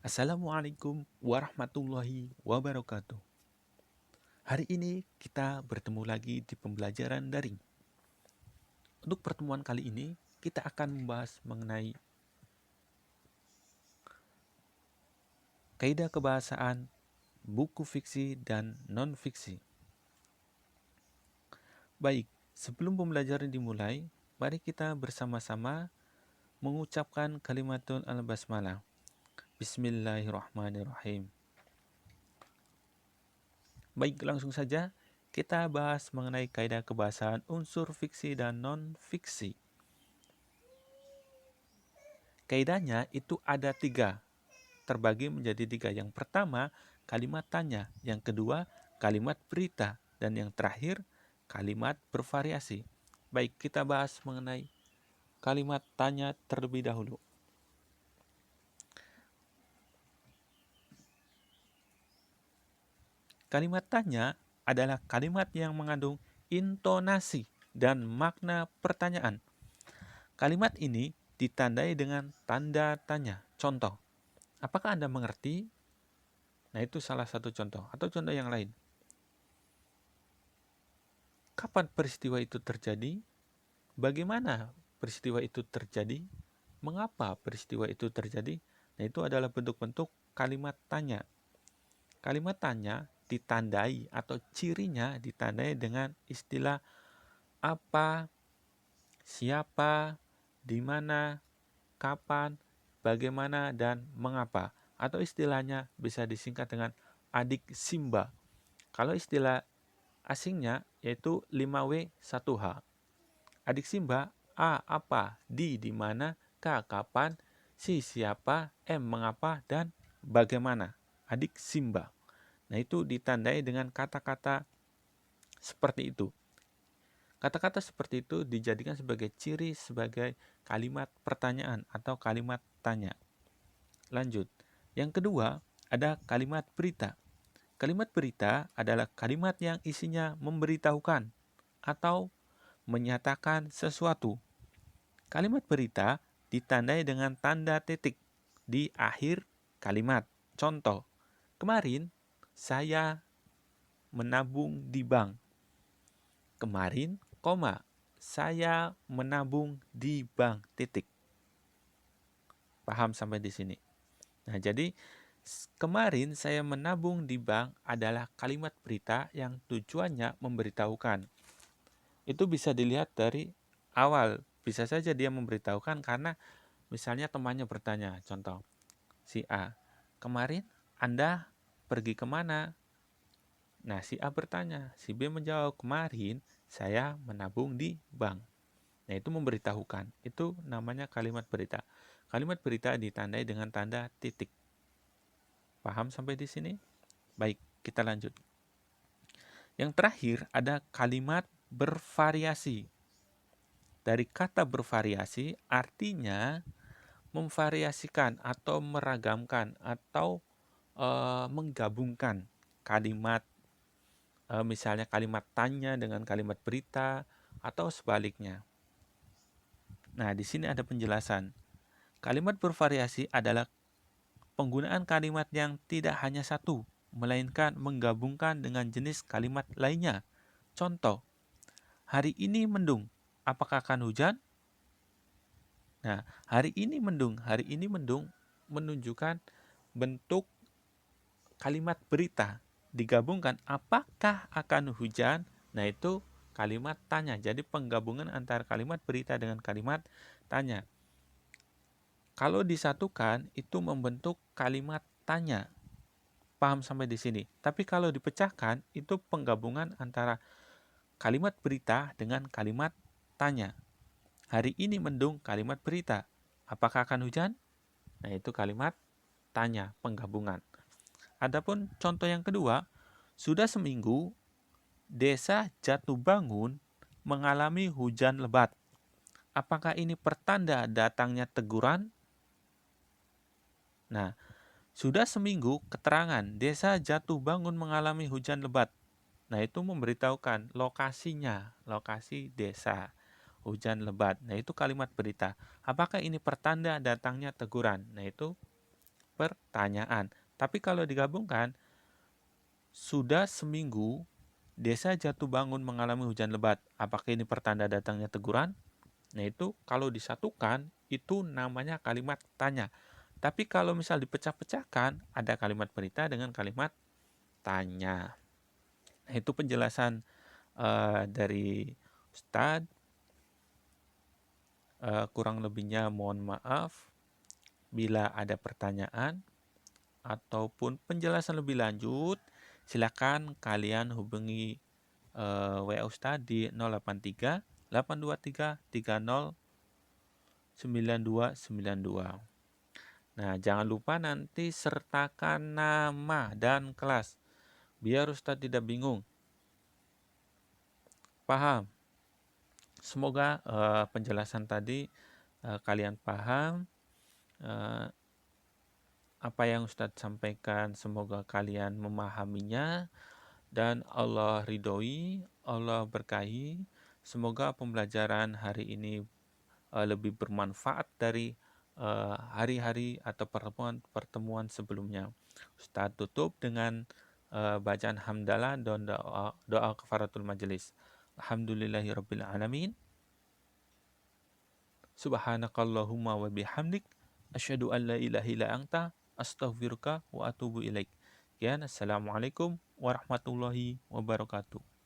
Assalamualaikum warahmatullahi wabarakatuh. Hari ini kita bertemu lagi di pembelajaran daring. Untuk pertemuan kali ini, kita akan membahas mengenai kaidah kebahasaan, buku fiksi dan non-fiksi. Baik, sebelum pembelajaran dimulai, mari kita bersama-sama mengucapkan kalimatun al-basmalah. Bismillahirrahmanirrahim. Baik, langsung saja kita bahas mengenai kaidah kebahasaan unsur fiksi dan non-fiksi. Kaidahnya itu ada 3, terbagi menjadi 3. Yang pertama, kalimat tanya. Yang kedua, kalimat berita. Dan yang terakhir, kalimat bervariasi. Baik, kita bahas mengenai kalimat tanya terlebih dahulu. Kalimat tanya adalah kalimat yang mengandung intonasi dan makna pertanyaan. Kalimat ini ditandai dengan tanda tanya. Contoh, apakah Anda mengerti? Nah, itu salah satu contoh. Atau contoh yang lain. Kapan peristiwa itu terjadi? Bagaimana peristiwa itu terjadi? Mengapa peristiwa itu terjadi? Nah, itu adalah bentuk-bentuk kalimat tanya. Kalimat tanya ditandai atau cirinya ditandai dengan istilah apa, siapa, di mana, kapan, bagaimana, dan mengapa. Atau istilahnya bisa disingkat dengan adik Simba. Kalau istilah asingnya yaitu 5W1H. Adik Simba, A apa, di mana, K kapan, si siapa, M mengapa, dan bagaimana. Adik Simba. Nah, itu ditandai dengan kata-kata seperti itu. Kata-kata seperti itu dijadikan sebagai ciri sebagai kalimat pertanyaan atau kalimat tanya. Lanjut. Yang kedua, ada kalimat berita. Kalimat berita adalah kalimat yang isinya memberitahukan atau menyatakan sesuatu. Kalimat berita ditandai dengan tanda titik di akhir kalimat. Contoh, kemarin saya menabung di bank. Kemarin, saya menabung di bank, titik. Paham sampai di sini? Nah, jadi kemarin saya menabung di bank adalah kalimat berita yang tujuannya memberitahukan. Itu bisa dilihat dari awal. Bisa saja dia memberitahukan karena misalnya temannya bertanya, contoh, si A, kemarin Anda pergi kemana? Nah, si A bertanya, si B menjawab, kemarin saya menabung di bank. Nah, itu memberitahukan. Itu namanya kalimat berita. Kalimat berita ditandai dengan tanda titik. Paham sampai di sini? Baik, kita lanjut. Yang terakhir ada kalimat bervariasi. Dari kata bervariasi artinya memvariasikan atau meragamkan atau menggabungkan kalimat, misalnya kalimat tanya dengan kalimat berita atau sebaliknya. Nah, di sini ada penjelasan. Kalimat bervariasi adalah penggunaan kalimat yang tidak hanya satu, melainkan menggabungkan dengan jenis kalimat lainnya. Contoh, hari ini mendung, apakah akan hujan? Nah, hari ini mendung menunjukkan bentuk kalimat berita. Digabungkan, apakah akan hujan? Nah, itu kalimat tanya. Jadi penggabungan antara kalimat berita dengan kalimat tanya. Kalau disatukan, itu membentuk kalimat tanya. Paham sampai di sini? Tapi kalau dipecahkan, itu penggabungan antara kalimat berita dengan kalimat tanya. Hari ini mendung, kalimat berita. Apakah akan hujan? Nah, itu kalimat tanya, penggabungan. Adapun contoh yang kedua, sudah seminggu desa Jatubangun mengalami hujan lebat. Apakah ini pertanda datangnya teguran? Nah, sudah seminggu keterangan desa Jatubangun mengalami hujan lebat. Nah, itu memberitahukan lokasinya, lokasi desa hujan lebat. Nah, itu kalimat berita. Apakah ini pertanda datangnya teguran? Nah, itu pertanyaan. Tapi kalau digabungkan, sudah seminggu desa jatuh bangun mengalami hujan lebat. Apakah ini pertanda datangnya teguran? Nah itu kalau disatukan, itu namanya kalimat tanya. Tapi kalau misal dipecah-pecahkan, ada kalimat berita dengan kalimat tanya. Nah, itu penjelasan dari Ustadz. Kurang lebihnya mohon maaf. Bila ada pertanyaan ataupun penjelasan lebih lanjut, silakan kalian hubungi WA Ustadz di 083 823 30 9292. Nah, jangan lupa nanti sertakan nama dan kelas, biar Ustadz tidak bingung. Paham? Semoga penjelasan tadi kalian paham. Apa yang Ustadz sampaikan, semoga kalian memahaminya dan Allah ridhoi, Allah berkahi. Semoga pembelajaran hari ini lebih bermanfaat dari hari-hari atau pertemuan sebelumnya. Ustadz tutup dengan bacaan hamdalah dan doa kafaratul majelis. Alhamdulillahirabbil alamin. Subhanakallahumma wa bihamdik asyhadu an la ilaha illa anta astaghfiruka wa atubu ilaik. Assalamualaikum warahmatullahi wabarakatuh.